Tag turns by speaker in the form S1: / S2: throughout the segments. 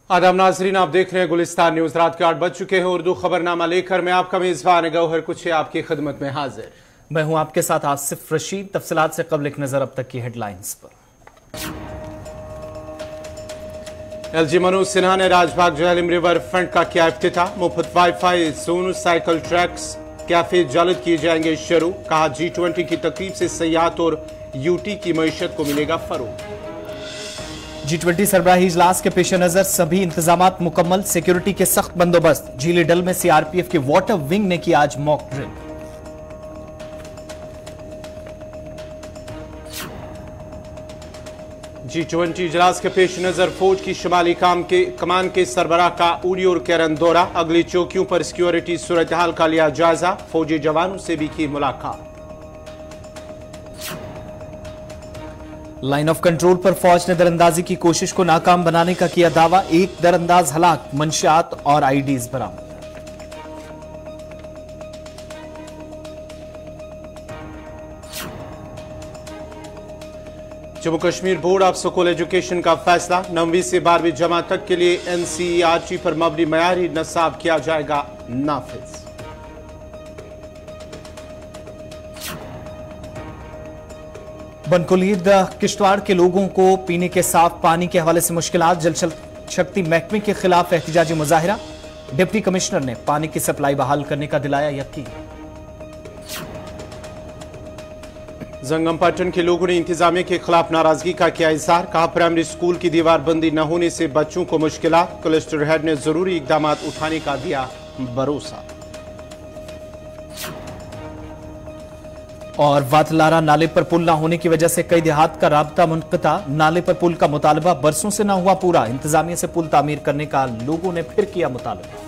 S1: आदाब नाजरीन, आप देख रहे हैं गुलिस्तान न्यूज। रात के 8 बज चुके हैं। उर्दू खबरनामा लेकर मैं आपका मेजबान गौहर कुछ आपकी खिदमत में हाजिर।
S2: मैं हूं आपके साथ आसिफ रशीद। तफसीलात से कबल एक नजर अब तक की हेडलाइंस पर।
S1: एलजी मनोज सिन्हा ने राजबाग झेलम रिवर फ्रंट का किया इफ्तिताह। मुफ्त wifi zone, cycle tracks, cafe जल्द किए जाएंगे शुरू। कहा G20 की तकरीब से सयाहत और यूटी की मईशत को मिलेगा फरोग।
S2: G20 सरबराही इजलास के पेश नजर सभी इंतजामात मुकम्मल। सिक्योरिटी के सख्त बंदोबस्त। झीली डल में CRPF के वाटर विंग ने की आज मॉक ड्रिल।
S1: G20 इजलास के पेश नजर फौज की शुमाली कमान के सरबराह का उड़ी और केरन दौरा। अगली चौकियों पर सिक्योरिटी सूरत हाल का लिया जायजा। फौजी जवानों से भी की मुलाकात।
S2: लाइन ऑफ कंट्रोल पर फौज ने दरअंदाजी की कोशिश को नाकाम बनाने का किया दावा। एक दरअंदाज हलाक, मंशियात और आईडीज बरामद।
S1: Jammu Kashmir board of school education का फैसला। 9वीं से 12वीं जमात तक के लिए NCERT पर मबनी मयारी नसाब किया जाएगा नाफिज।
S2: बनकुलीद किश्तवाड़ के लोगों को पीने के साफ पानी के हवाले से मुश्किलात। जल शक्ति महकमे के खिलाफ एहतजाजी मुजाहिरा। डिप्टी कमिश्नर ने पानी की सप्लाई बहाल करने का दिलाया यकीन।
S1: जंगम पट्टन के लोगों ने इंतजामिया के खिलाफ नाराजगी का किया इजहार। कहा प्राइमरी स्कूल की दीवारबंदी न होने से बच्चों को मुश्किलात। कलेक्टर हेड ने जरूरी इकदाम उठाने का दिया भरोसा।
S2: और वातलारा नाले पर पुल न होने की वजह से कई देहात का राब्ता मुनक़ता। नाले पर पुल का मुतालबा बरसों से न हुआ पूरा। इंतजामिया से पुल तामीर करने का लोगों ने फिर किया मुतालबा।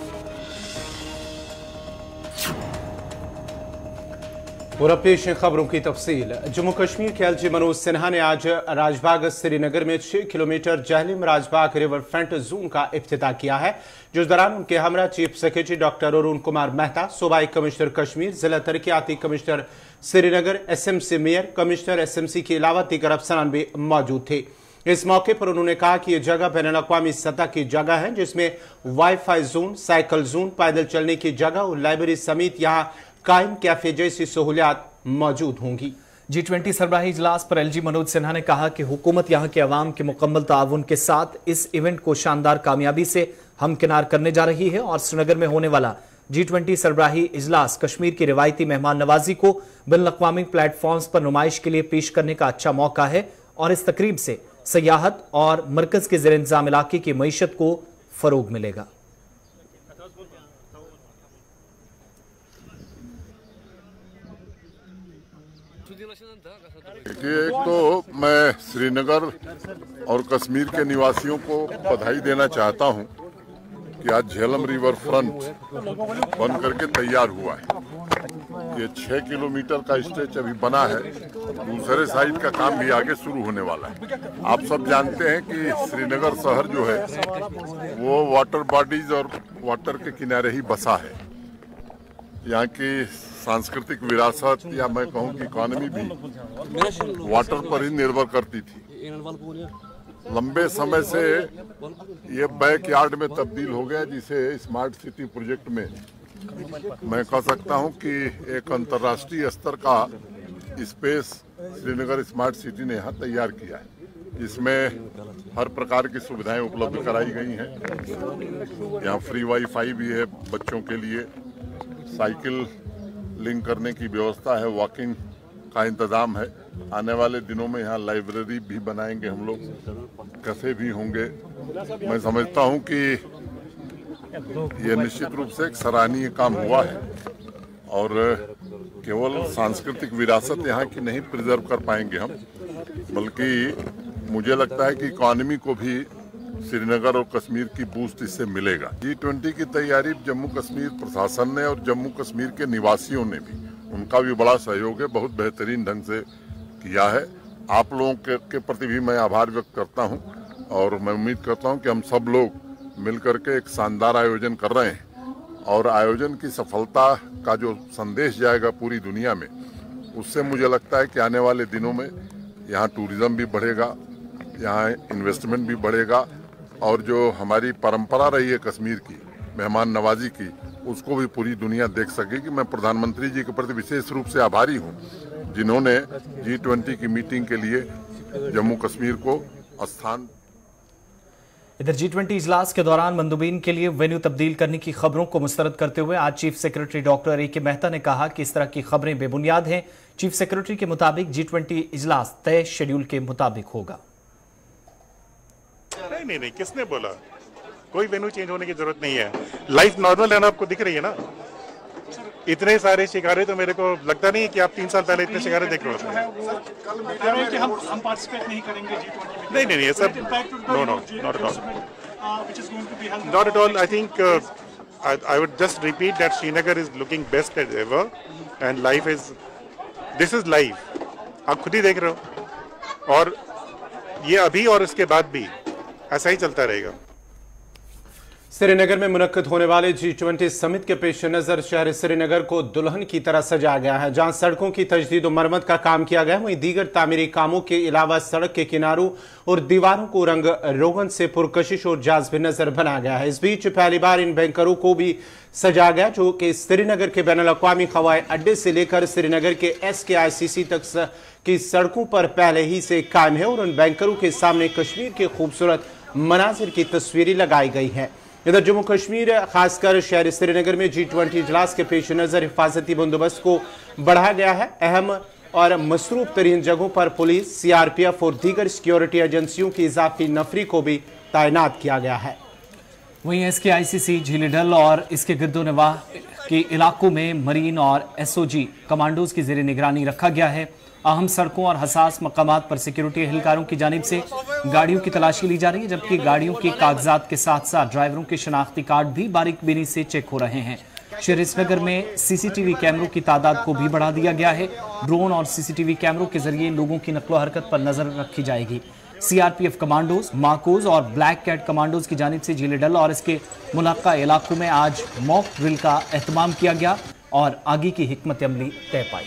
S1: और अब पेश है खबरों की तफसील। जम्मू कश्मीर के एलजी मनोज सिन्हा ने आज राजबाग श्रीनगर में 6 kilometre Jhelum Rajbagh river front zone का इफ्तिताह किया है, जिस दौरान उनके हमरा chief secretary doctor Arun Kumar Mehta, सूबाई कमिश्नर कश्मीर, जिला तरक्याती commissioner Srinagar, SMC mayor, commissioner SMC के अलावा दीगर अफसरान भी मौजूद थे। इस मौके पर उन्होंने कहा कि यह जगह बैनुल-अक़वामी सतह की जगह है, जिसमें वाईफाई जोन, साइकिल जोन, पैदल चलने की जगह और लाइब्रेरी समेत यहाँ कायम कैफे जैसी सहूलियात मौजूद होंगी।
S2: G20 सरबराही इजलास पर LG मनोज सिन्हा ने कहा कि हुकूमत यहां के अवाम के मुकम्मल ताउन के साथ इस इवेंट को शानदार कामयाबी से हमकिनार करने जा रही है और श्रीनगर में होने वाला G20 सरबराही इजलास कश्मीर की रिवायती मेहमान नवाजी को बैनुल-अक़वामी प्लेटफॉर्म्स पर नुमाइश के लिए पेश करने का अच्छा मौका है और इस तकरीब से सयाहत और मरकज के ज़ेर इंतज़ाम इलाके की मईशत को फरोग मिलेगा।
S3: एक तो मैं श्रीनगर और कश्मीर के निवासियों को बधाई देना चाहता हूं कि आज झेलम रिवर फ्रंट बन करके तैयार हुआ है। ये 6 किलोमीटर का स्ट्रेच अभी बना है। दूसरे साइड का काम भी आगे शुरू होने वाला है। आप सब जानते हैं कि श्रीनगर शहर जो है वो वाटर बॉडीज और वाटर के किनारे ही बसा है। यहाँ की सांस्कृतिक विरासत या मैं कहूँ कि इकोनॉमी भी वाटर पर ही निर्भर करती थी। लंबे समय से ये बैक यार्ड में तब्दील हो गया, जिसे स्मार्ट सिटी प्रोजेक्ट में मैं कह सकता हूँ कि एक अंतर्राष्ट्रीय स्तर का स्पेस श्रीनगर स्मार्ट सिटी ने यहाँ तैयार किया है। इसमें हर प्रकार की सुविधाएं उपलब्ध कराई गई हैं। यहाँ फ्री वाईफाई भी है बच्चों के लिए, साइकिल लिंक करने की व्यवस्था है, वॉकिंग का इंतजाम है। आने वाले दिनों में यहाँ लाइब्रेरी भी बनाएंगे हम लोग, कैफे भी होंगे। मैं समझता हूँ कि ये निश्चित रूप से एक सराहनीय काम हुआ है और केवल सांस्कृतिक विरासत यहाँ की नहीं प्रिजर्व कर पाएंगे हम, बल्कि मुझे लगता है कि इकोनॉमी को भी श्रीनगर और कश्मीर की बूस्ट इससे मिलेगा। G20 की तैयारी जम्मू कश्मीर प्रशासन ने और जम्मू कश्मीर के निवासियों ने भी, उनका भी बड़ा सहयोग है, बहुत बेहतरीन ढंग से किया है। आप लोगों के प्रति भी मैं आभार व्यक्त करता हूं और मैं उम्मीद करता हूं कि हम सब लोग मिलकर के एक शानदार आयोजन कर रहे हैं और आयोजन की सफलता का जो संदेश जाएगा पूरी दुनिया में, उससे मुझे लगता है कि आने वाले दिनों में यहाँ टूरिज्म भी बढ़ेगा, यहाँ इन्वेस्टमेंट भी बढ़ेगा और जो हमारी परंपरा रही है कश्मीर की मेहमान नवाजी की, उसको भी पूरी दुनिया देख सकेगी। मैं प्रधानमंत्री जी के प्रति विशेष रूप से आभारी हूं, जिन्होंने G20 की मीटिंग के लिए जम्मू कश्मीर को स्थान।
S2: इधर G20 इजलास के दौरान मंदुबीन के लिए वेन्यू तब्दील करने की खबरों को मुस्तरद करते हुए आज chief secretary doctor A.K. Mehta ने कहा कि इस तरह की खबरें बेबुनियाद हैं। चीफ सेक्रेटरी के मुताबिक G20 इजलास तय शेड्यूल के मुताबिक होगा।
S4: नहीं, किसने बोला? कोई वेन्यू चेंज होने की जरूरत नहीं है। लाइफ नॉर्मल है ना, आपको दिख रही है ना। इतने सारे शिकारे तो मेरे को लगता नहीं है कि आप 3 साल पहले इतने शिकारे देख रहे होते।
S5: हम पार्टिसिपेट नहीं करेंगे G20 में।
S4: नहीं, ये सब no, not at all. Not at all. I think I would just repeat that Srinagar is looking best as ever and life is, this is life. आप खुद ही देख रहे हो, और ये अभी और इसके बाद भी ऐसा ही चलता रहेगा।
S1: श्रीनगर में मुनक्कद होने वाले G20 समिट के पेश नजर शहर श्रीनगर को दुल्हन की तरह सजाया गया है। जहां सड़कों की तजदीद और मरम्मत का काम किया गया है, वहीं दीगर तामीरी कामों के अलावा सड़क के किनारों और दीवारों को रंग रोगन से पुरकशिश और जाज़ब नजर बनाया गया है। इस बीच पहली बार इन बैंकरों को भी सजाया गया, जो कि श्रीनगर के बैनुल-अक़वामी हवाई अड्डे से लेकर श्रीनगर के SKICC तक की सड़कों पर पहले ही से कायम है और उन बैंकरों के सामने कश्मीर के खूबसूरत मनाजिर की तस्वीरें लगाई गई हैं। इधर जम्मू कश्मीर खासकर शहर श्रीनगर में G20 इजलास के पेश नजर हिफाजती बंदोबस्त को बढ़ाया गया है। अहम और मसरूफ तरीन जगहों पर पुलिस, CRPF और दीगर सिक्योरिटी एजेंसियों की इजाफी नफरी को भी तैनात किया गया है।
S2: वहीं SKICC, झील डल और इसके गिरदोनवाह के इलाकों में मरीन और SOG कमांडोज की जेर निगरानी रखा गया है। अहम सड़कों और हसास मकामात पर सिक्योरिटी एहलकारों की जानिब से गाड़ियों की तलाशी ली जा रही है, जबकि गाड़ियों के कागजात के साथ साथ ड्राइवरों के शनाख्ती कार्ड भी बारीकबीनी से चेक हो रहे हैं। शहर श्रीनगर में CCTV कैमरों की तादाद को भी बढ़ा दिया गया है। ड्रोन और CCTV कैमरों के जरिए लोगों की नकलो हरकत पर नजर रखी जाएगी। CRPF कमांडोज, माकोज और ब्लैक कैट कमांडोज की जानिब से झील डल और इसके मुलाका इलाकों में आज मॉक ड्रिल का एहतमाम किया गया और आगे की हिकमत अमली तय पाई।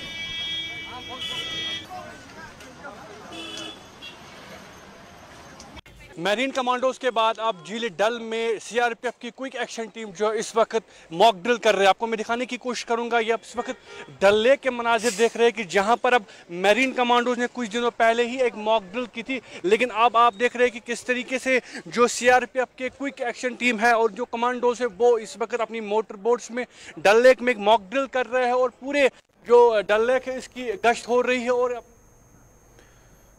S5: मैरीन कमांडोज के बाद अब झील डल में CRPF की क्विक एक्शन टीम जो इस वक्त मॉक ड्रिल कर रहे हैं। आपको मैं दिखाने की कोशिश करूंगा। ये आप इस वक्त डल लेक के मनाजिर देख रहे हैं कि जहां पर अब मैरीन कमांडोज ने कुछ दिनों पहले ही एक मॉक ड्रिल की थी, लेकिन अब आप देख रहे हैं कि किस तरीके से जो CRPF के क्विक एक्शन टीम है और जो कमांडोज है वो इस वक्त अपनी मोटर बोट्स में डल लेक में एक मॉक ड्रिल कर रहे हैं और पूरे जो डल लेक है इसकी गश्त हो रही है। और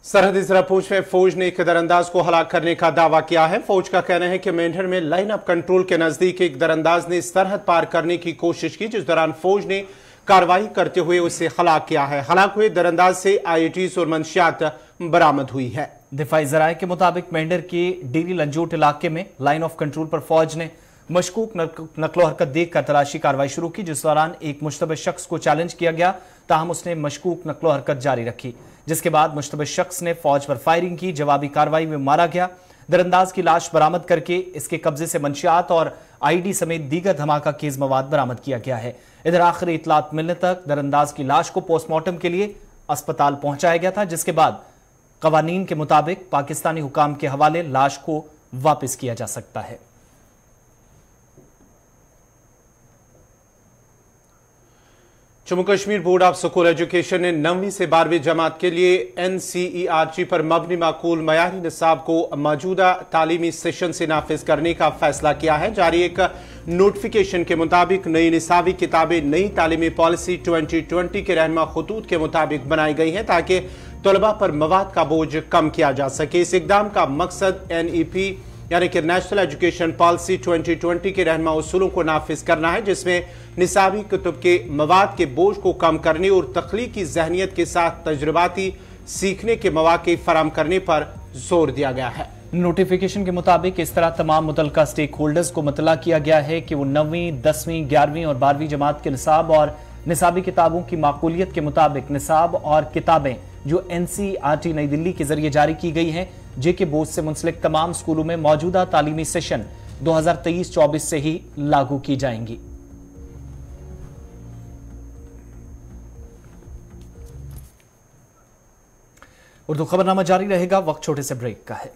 S1: सरहदी ज़रापोश में फौज ने एक दरअंदाज को हलाक करने का दावा किया है। फौज का कहना है कि मेंढर में लाइन ऑफ कंट्रोल के नजदीक एक दरअंदाज ने सरहद पार करने की कोशिश की, जिस दौरान फौज ने कार्रवाई करते हुए उसे हलाक किया है। हलाक हुए दरअंदाज से IEDs और मंशियात बरामद हुई है।
S2: दिफाई ज़राए के मुताबिक मेंढर के डेरी लंजोट इलाके में लाइन ऑफ कंट्रोल पर फौज ने मशकूक नकलो हरकत देखकर तलाशी कार्रवाई शुरू की, जिस दौरान एक मुश्तबह शख्स को चैलेंज किया गया, ताहम उसने मशकूक नकलो हरकत जारी रखी, जिसके बाद मुश्तबह शख्स ने फौज पर फायरिंग की। जवाबी कार्रवाई में मारा गया। दरअंदाज की लाश बरामद करके इसके कब्जे से मंशियात और IED समेत दीगर धमाका केज मवाद बरामद किया गया है। इधर आखिरी इतलात मिलने तक दरअंदाज की लाश को पोस्टमार्टम के लिए अस्पताल पहुंचाया गया था, जिसके बाद कवानीन के मुताबिक पाकिस्तानी हुकाम के हवाले लाश को वापस किया जा सकता है।
S1: Jammu Kashmir board of school education ने 9वीं से 12वीं जमात के लिए NCERT पर मबनी माकूल मयारी निसाब को मौजूदा तालीमी सेशन से नाफिज करने का फैसला किया है। जारी एक नोटिफिकेशन के मुताबिक नई निसाबी किताबें नई तालीमी पॉलिसी 2020 के रहनुमा खतूत के मुताबिक बनाई गई हैं, ताकि तलबा पर मवाद का बोझ कम किया जा सके। इस इकदाम का मकसद NEP यानी कि नेशनल एजुकेशन पॉलिसी 2020 के रहनुमा उसूलों को नाफिज करना है, जिसमें निसाबी कुतुब के मवाद के बोझ को कम करने और तख्लीकी जहनियत के साथ तजुर्बाती सीखने के मौके फराहम करने पर जोर दिया गया है।
S2: नोटिफिकेशन के मुताबिक इस तरह तमाम मुतल्लिका स्टेक होल्डर्स को मतला किया गया है कि वो 9वीं, 10वीं, 11वीं और 12वीं जमात के निसाब और निसाबी किताबों की माकूलियत के मुताबिक निसाब और किताबें जो NCERT नई दिल्ली के जरिए जारी की गई हैं, जेके बोर्ड से मुंसलिक तमाम स्कूलों में मौजूदा तालीमी सेशन 2023-24 से ही लागू की जाएंगी। उर्दू खबरनामा जारी रहेगा, वक्त छोटे से ब्रेक का है।